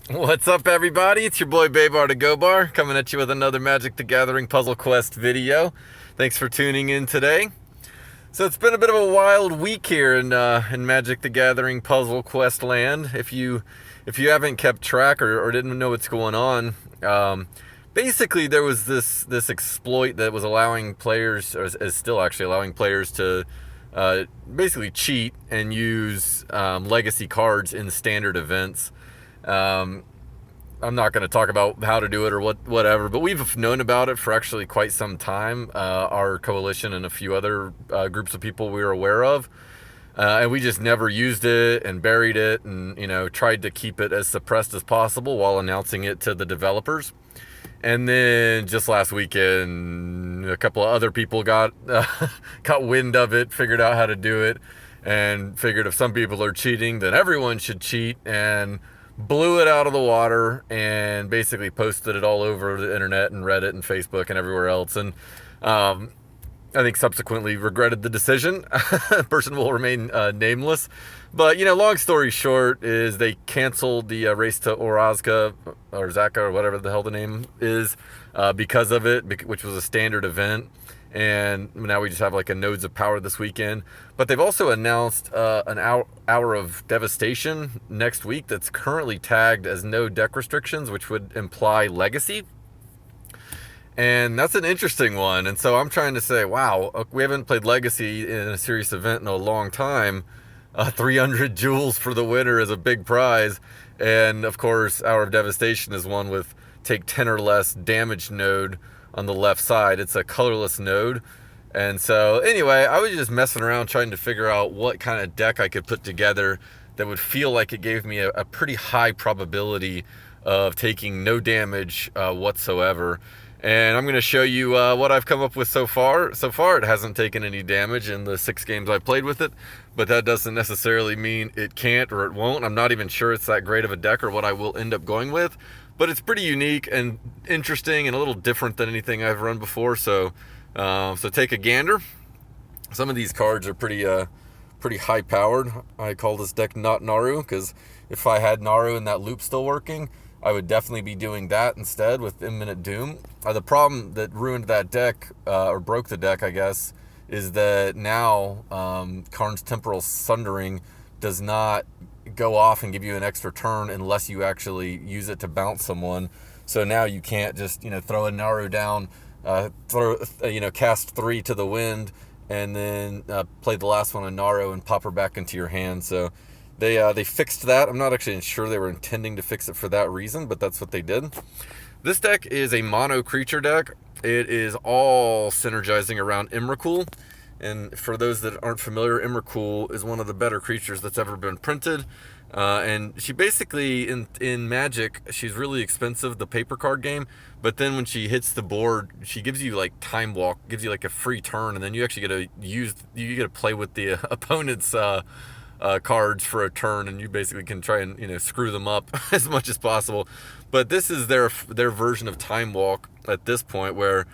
What's up, everybody? It's your boy Baybar to Go Bar coming at you with another Magic the Gathering Puzzle Quest video. Thanks for tuning in today. So it's been a bit of a wild week here in Magic the Gathering Puzzle Quest land. If you haven't kept track or didn't know what's going on, basically there was this exploit that was allowing players, or is still actually allowing players to basically cheat and use legacy cards in standard events. I'm not going to talk about how to do it or whatever, but we've known about it for actually quite some time. Our coalition and a few other groups of people we were aware of, and we just never used it and buried it, and tried to keep it as suppressed as possible while announcing it to the developers. And then just last weekend, a couple of other people got wind of it, figured out how to do it, and figured if some people are cheating, then everyone should cheat, and blew it out of the water and basically posted it all over the internet and Reddit and Facebook and everywhere else. And I think subsequently regretted the decision. Person will remain nameless. But, long story short is they canceled the race to Orazka or Zaka or whatever the hell the name is because of it, which was a standard event. And now we just have like a Nodes of Power this weekend. But they've also announced an hour of Devastation next week that's currently tagged as no deck restrictions, which would imply Legacy. And that's an interesting one. And so I'm trying to say, wow, we haven't played Legacy in a serious event in a long time. 300 jewels for the winner is a big prize. And of course, Hour of Devastation is one with take 10 or less damage node on the left side. It's a colorless node. And so anyway, I was just messing around trying to figure out what kind of deck I could put together that would feel like it gave me a pretty high probability of taking no damage whatsoever. And I'm going to show you what I've come up with so far. So far, it hasn't taken any damage in the 6 games I've played with it, but that doesn't necessarily mean it can't or it won't. I'm not even sure it's that great of a deck or what I will end up going with, but it's pretty unique and interesting and a little different than anything I've run before. So take a gander. Some of these cards are pretty high powered. I call this deck not Naru because if I had Naru and that loop still working, I would definitely be doing that instead with Imminent Doom. The problem that ruined that deck, or broke the deck, I guess, is that now Karn's Temporal Sundering does not go off and give you an extra turn unless you actually use it to bounce someone. So now you can't just throw a Naru down, cast 3 to the wind, and then play the last one on Naru and pop her back into your hand. So they fixed that. I'm not actually sure they were intending to fix it for that reason, but that's what they did. This deck is a mono creature deck. It is all synergizing around Emrakul. And for those that aren't familiar, Emrakul is one of the better creatures that's ever been printed. And she basically, in Magic, she's really expensive, the paper card game. But then when she hits the board, she gives you like Time Walk, gives you like a free turn, and then you actually get to play with the opponent's cards for a turn, and you basically can try and screw them up as much as possible. But this is their version of Time Walk at this point, where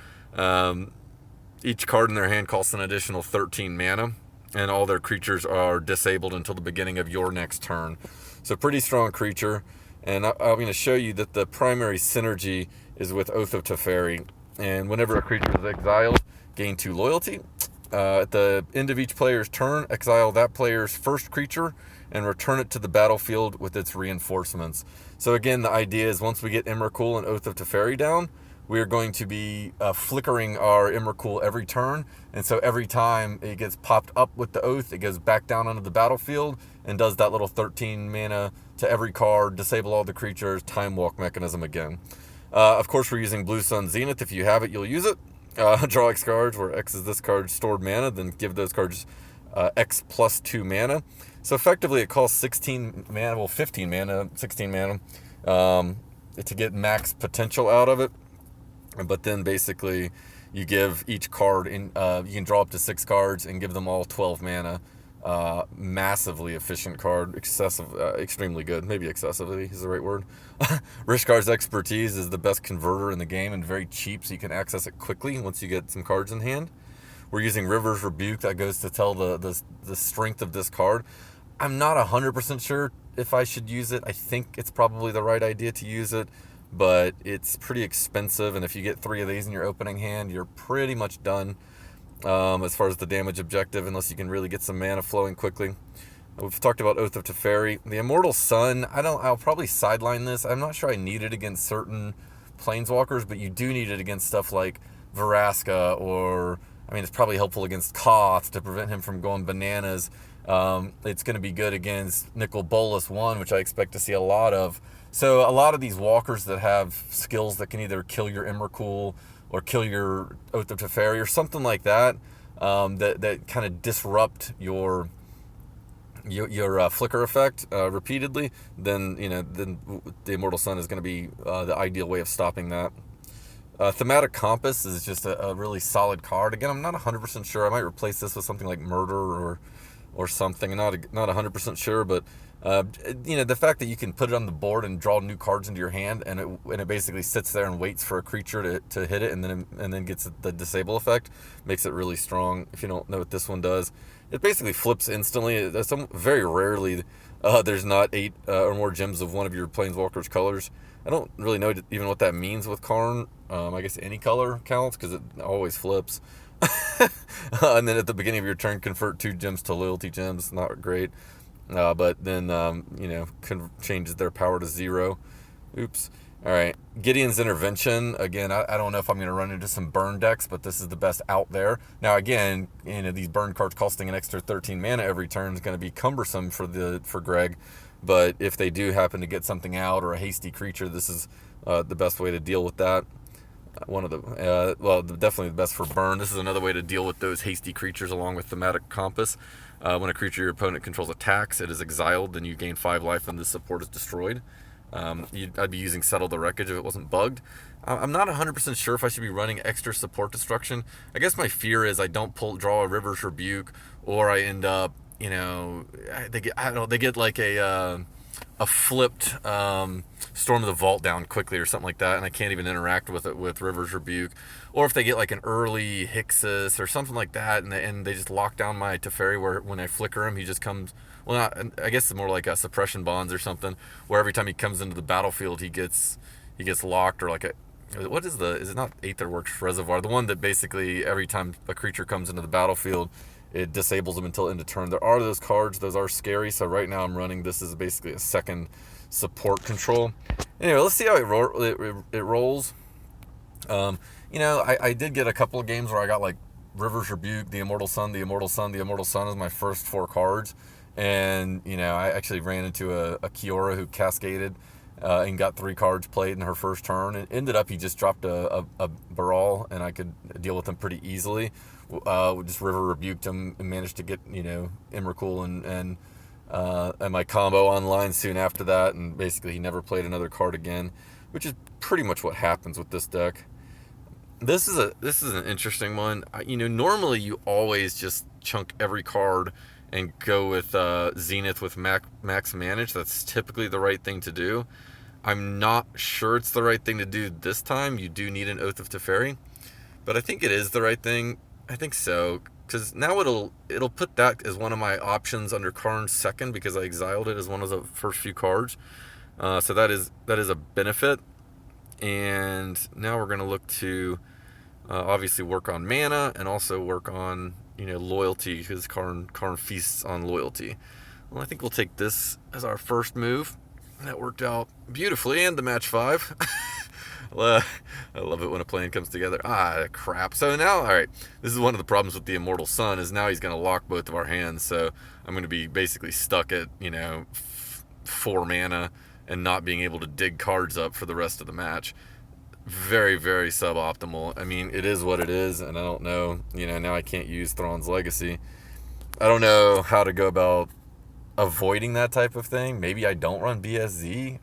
each card in their hand costs an additional 13 mana, and all their creatures are disabled until the beginning of your next turn. So pretty strong creature. And I'm going to show you that the primary synergy is with Oath of Teferi. And whenever a creature is exiled, gain 2 loyalty. At the end of each player's turn, exile that player's first creature and return it to the battlefield with its reinforcements. So again, the idea is once we get Emrakul and Oath of Teferi down, we are going to be flickering our Emrakul every turn. And so every time it gets popped up with the Oath, it goes back down onto the battlefield and does that little 13 mana to every card, disable all the creatures, Time Walk mechanism again. Of course, we're using Blue Sun Zenith. If you have it, you'll use it. Draw X cards, where X is this card's stored mana, then give those cards X plus 2 mana. So effectively it costs 16 mana, well 15 mana, 16 mana to get max potential out of it. But then basically you give each card, you can draw up to 6 cards and give them all 12 mana. Massively efficient card, extremely good. Maybe excessively is the right word. Rishkar's Expertise is the best converter in the game and very cheap, so you can access it quickly once you get some cards in hand. We're using River's Rebuke. That goes to tell the strength of this card. I'm not 100% sure if I should use it. I think it's probably the right idea to use it, but it's pretty expensive, and if you get 3 of these in your opening hand, you're pretty much done as far as the damage objective, unless you can really get some mana flowing quickly. We've talked about Oath of Teferi. The Immortal Sun, I'll probably sideline this. I'm not sure I need it against certain planeswalkers, but you do need it against stuff like Veraska, or, I mean, it's probably helpful against Koth to prevent him from going bananas. It's going to be good against Nicol Bolas 1, which I expect to see a lot of. So a lot of these walkers that have skills that can either kill your Emrakul or kill your Oath of Teferi or something like that, that kind of disrupt your flicker effect repeatedly, then the Immortal Sun is going to be the ideal way of stopping that. Thaumatic Compass is just a really solid card. Again, I'm not 100% sure. I might replace this with something like Murder or something. I'm not 100% sure, but the fact that you can put it on the board and draw new cards into your hand, and it basically sits there and waits for a creature to hit it, and then gets the disable effect, makes it really strong. If you don't know what this one does, it basically flips instantly. Very rarely there's not 8 or more gems of one of your planeswalker's colors. I don't really know even what that means with Karn. I guess any color counts because it always flips. And then at the beginning of your turn, convert 2 gems to loyalty gems. Not great. But then, changes their power to 0. Oops. All right. Gideon's Intervention. Again, I don't know if I'm going to run into some burn decks, but this is the best out there. Now, again, these burn cards costing an extra 13 mana every turn is going to be cumbersome for Greg. But if they do happen to get something out or a hasty creature, this is the best way to deal with that. Definitely the best for burn. This is another way to deal with those hasty creatures along with Thaumatic Compass. When a creature your opponent controls attacks, it is exiled, then you gain 5 life and the support is destroyed. I'd be using Settle the Wreckage if it wasn't bugged. I'm not 100% sure if I should be running extra support destruction. I guess my fear is I don't draw a River's Rebuke, or I end up, they get like a flipped Storm of the Vault down quickly or something like that, and I can't even interact with it with River's Rebuke. Or if they get like an early Hixus or something like that, and they just lock down my Teferi, where when I flicker him, he just comes. Well, I guess it's more like a suppression bonds or something, where every time he comes into the battlefield, he gets locked, or like is it not Aetherworks Reservoir? The one that basically every time a creature comes into the battlefield, it disables them until end of turn. There are those cards. Those are scary. So right now I'm running this as basically a second support control. Anyway, let's see how it rolls. I did get a couple of games where I got like River's Rebuke, the Immortal Sun, the Immortal Sun, the Immortal Sun as my first 4 cards. And, I actually ran into a Kiora who cascaded and got 3 cards played in her first turn. And ended up he just dropped a Baral, and I could deal with him pretty easily. Just River Rebuked him and managed to get, Emrakul and my combo online soon after that. And basically he never played another card again, which is pretty much what happens with this deck. This is an interesting one. Normally you always just chunk every card and go with Zenith with max manage. That's typically the right thing to do. I'm not sure it's the right thing to do this time. You do need an Oath of Teferi, but I think it is the right thing. I think so, because now it'll put that as one of my options under Karn's second, because I exiled it as one of the first few cards. So that is a benefit. And now we're going to look to obviously work on mana and also work on loyalty, because Karn feasts on loyalty. Well, I think we'll take this as our first move. That worked out beautifully, and the match 5. I love it when a plan comes together. Crap. So now, all right, this is one of the problems with the Immortal Sun, is now he's going to lock both of our hands. So I'm going to be basically stuck at 4 mana and not being able to dig cards up for the rest of the match. Very, very suboptimal. I mean, it is what it is, and I don't know. Now I can't use Thrawn's Legacy. I don't know how to go about avoiding that type of thing. Maybe I don't run BSZ.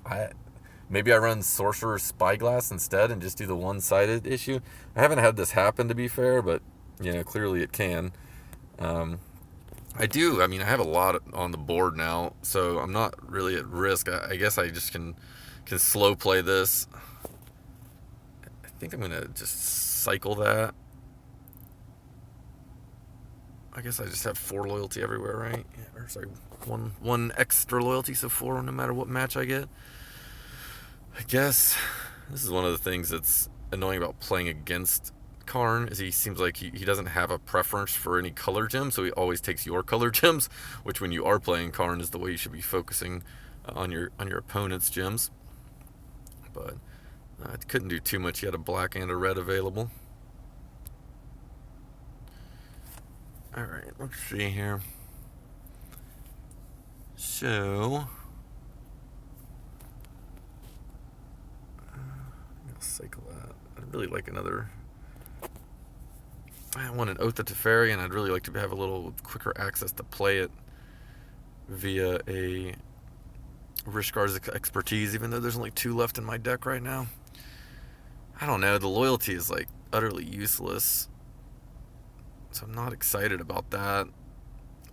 Maybe I run Sorcerer's Spyglass instead and just do the one-sided issue. I haven't had this happen, to be fair, but clearly it can. I do. I mean, I have a lot on the board now, so I'm not really at risk. I guess I just can slow play this. I think I'm gonna just cycle that. I guess I just have 4 loyalty everywhere, right? Yeah, sorry, one extra loyalty, so 4 no matter what match I get. I guess this is one of the things that's annoying about playing against Karn, is he seems like he doesn't have a preference for any color gems, so he always takes your color gems, which when you are playing Karn is the way you should be focusing on your opponent's gems. But I couldn't do too much. He had a black and a red available. Alright, let's see here. So I'm gonna cycle that. I'd really like another. I want an Oath of Teferi, and I'd really like to have a little quicker access to play it via a Rishkar's Expertise, even though there's only 2 left in my deck right now. I don't know, the loyalty is like utterly useless, so I'm not excited about that.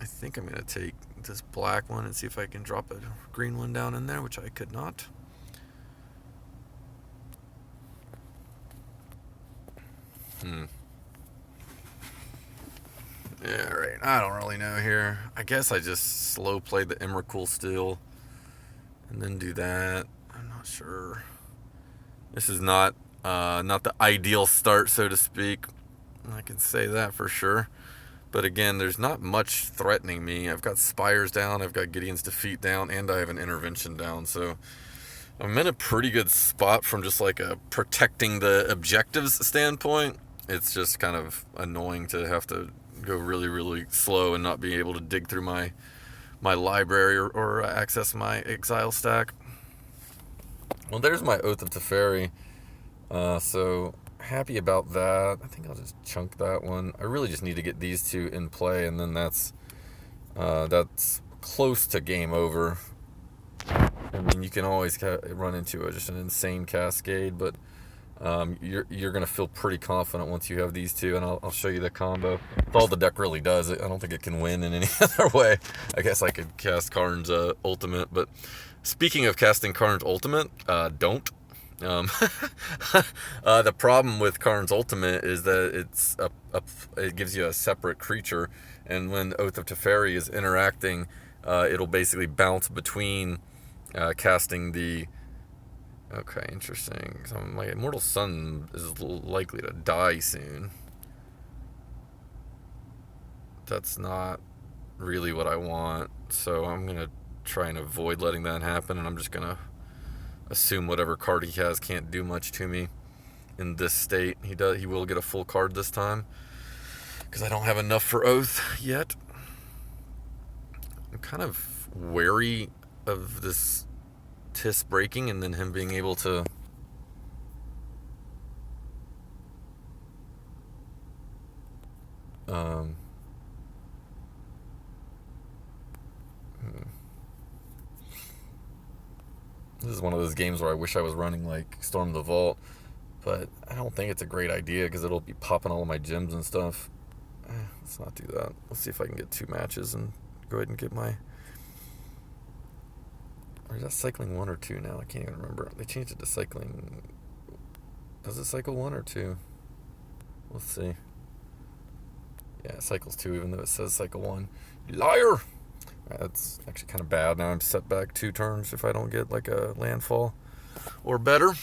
I think I'm going to take this black one and see if I can drop a green one down in there, which I could not. Yeah, right. I don't really know here. I guess I just slow play the Emrakul still and then do that. I'm not sure. This is not the ideal start, so to speak. I can say that for sure. But again, there's not much threatening me. I've got Spires down, I've got Gideon's Defeat down, and I have an Intervention down. So I'm in a pretty good spot from just like a protecting the objectives standpoint. It's just kind of annoying to have to go really, really slow and not be able to dig through my library or access my exile stack. Well, there's my Oath of Teferi. So happy about that. I think I'll just chunk that one. I really just need to get these 2 in play, and then that's close to game over. I mean, you can always run into just an insane cascade, but you're gonna feel pretty confident once you have these 2, and I'll show you the combo. That's all the deck really does. I don't think it can win in any other way. I guess I could cast Karn's ultimate, but speaking of casting Karn's ultimate, don't. The problem with Karn's ultimate is that it gives you a separate creature, and when Oath of Teferi is interacting, it'll basically bounce between casting the. Okay, interesting. So my Immortal Sun is likely to die soon. That's not really what I want, so I'm gonna try and avoid letting that happen, and I'm just gonna assume whatever card he has can't do much to me in this state. He will get a full card this time, because I don't have enough for Oath yet. I'm kind of wary of this Tis breaking and then him being able to This is one of those games where I wish I was running like Storm the Vault, but I don't think it's a great idea because it'll be popping all of my gems and stuff. Let's not do that. Let's see if I can get 2 matches and go ahead and get my. Or is that cycling 1 or 2 now? I can't even remember. They changed it to cycling. Does it cycle 1 or 2? Let's see. Yeah, it cycles 2 even though it says cycle 1. Liar! That's actually kind of bad. Now I'm set back 2 turns if I don't get like a landfall or better.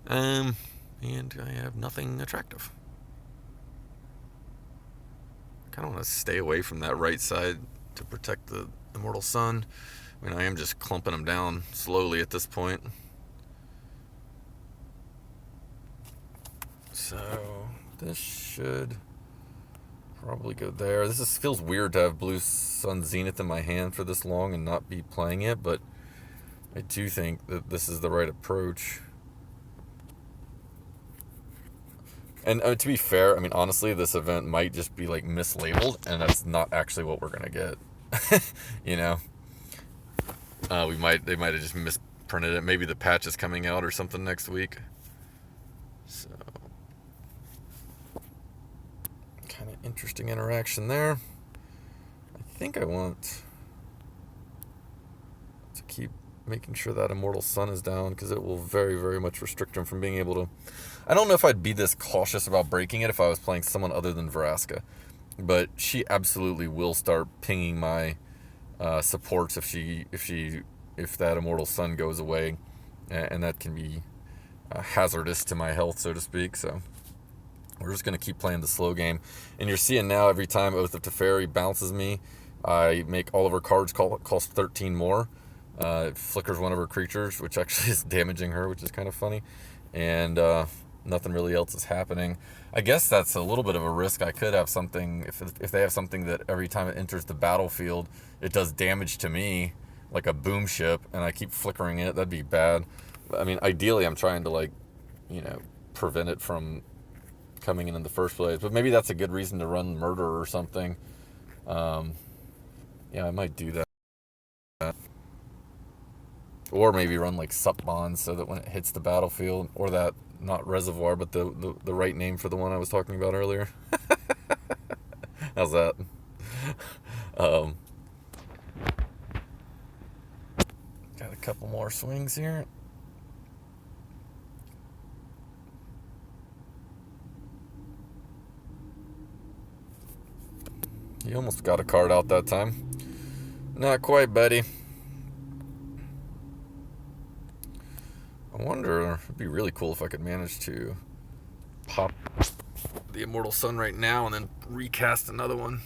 And I have nothing attractive. I kind of want to stay away from that right side to protect the Immortal Sun. I mean, I am just clumping them down slowly at this point. So this should probably go there. This feels weird to have Blue Sun Zenith in my hand for this long and not be playing it, but I do think that this is the right approach. And to be fair, I mean, honestly, this event might just be like mislabeled, and that's not actually what we're gonna get. You know, they might have just misprinted it. Maybe the patch is coming out or something next week. So, kind of interesting interaction there. I think I want to keep making sure that Immortal Sun is down because it will very, very much restrict him from being able to. I don't know if I'd be this cautious about breaking it if I was playing someone other than Vraska. but she absolutely will start pinging my supports if that Immortal Sun goes away, and that can be hazardous to my health, so to speak. So we're just going to keep playing the slow game. And you're seeing now every time Oath of Teferi bounces me, I make all of her cards cost 13 more. It flickers one of her creatures, which actually is damaging her, which is kind of funny. And nothing really else is happening. I guess that's a little bit of a risk. I could have something, if they have something that every time it enters the battlefield, it does damage to me, like a boom ship, and I keep flickering it, that'd be bad. I mean, ideally, I'm trying to, like, prevent it from coming in the first place. But maybe that's a good reason to run Murder or something. Yeah, I might do that. Or maybe run, like, Sup Bonds so that when it hits the battlefield, or that, not Reservoir, but the right name for the one I was talking about earlier. How's that? Got a couple more swings here. You almost got a card out that time. Not quite, buddy. I wonder, it'd be really cool if I could manage to pop the Immortal Sun right now and then recast another one.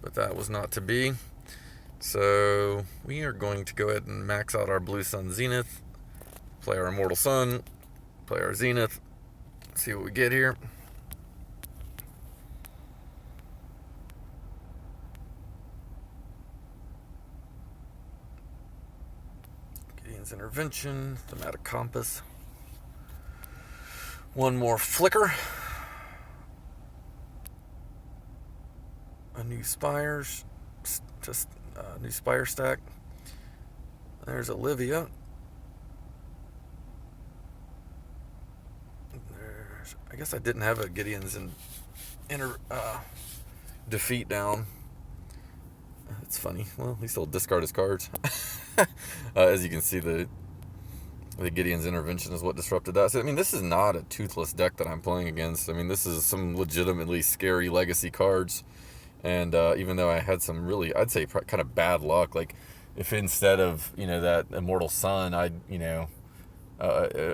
But that was not to be. So we are going to go ahead and max out our Blue Sun Zenith, play our Immortal Sun, play our Zenith, see what we get here. Gideon's Intervention, Thaumatic Compass. One more flicker. A new Spires, just a new Spire stack. There's Olivia. I guess I didn't have a Gideon's defeat down. It's funny. Well, at least he'll discard his cards. As you can see, the Gideon's Intervention is what disrupted that. So, I mean, this is not a toothless deck that I'm playing against. I mean, this is some legitimately scary legacy cards. And even though I had some really, I'd say, kind of bad luck, like if instead of, that Immortal Sun,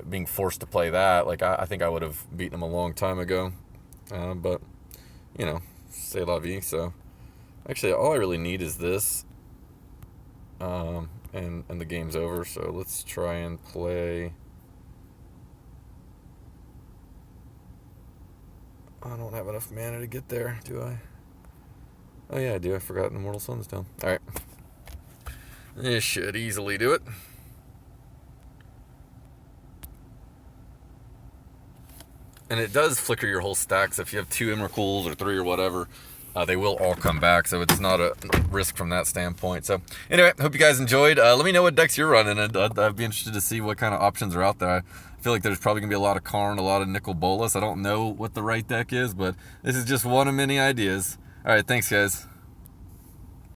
being forced to play that, like I think I would have beaten him a long time ago. But, c'est la vie. So actually, all I really need is this. And the game's over. So let's try and play. I don't have enough mana to get there, do I? Oh yeah, I do. I forgot an Immortal Sun's down. Alright. This should easily do it. And it does flicker your whole stacks. If you have 2 Emrakuls or 3 or whatever, they will all come back, so it's not a risk from that standpoint. So anyway, hope you guys enjoyed. Let me know what decks you're running, and I'd be interested to see what kind of options are out there. I feel like there's probably going to be a lot of Karn, a lot of Nicol Bolas. I don't know what the right deck is, but this is just one of many ideas. All right, thanks, guys.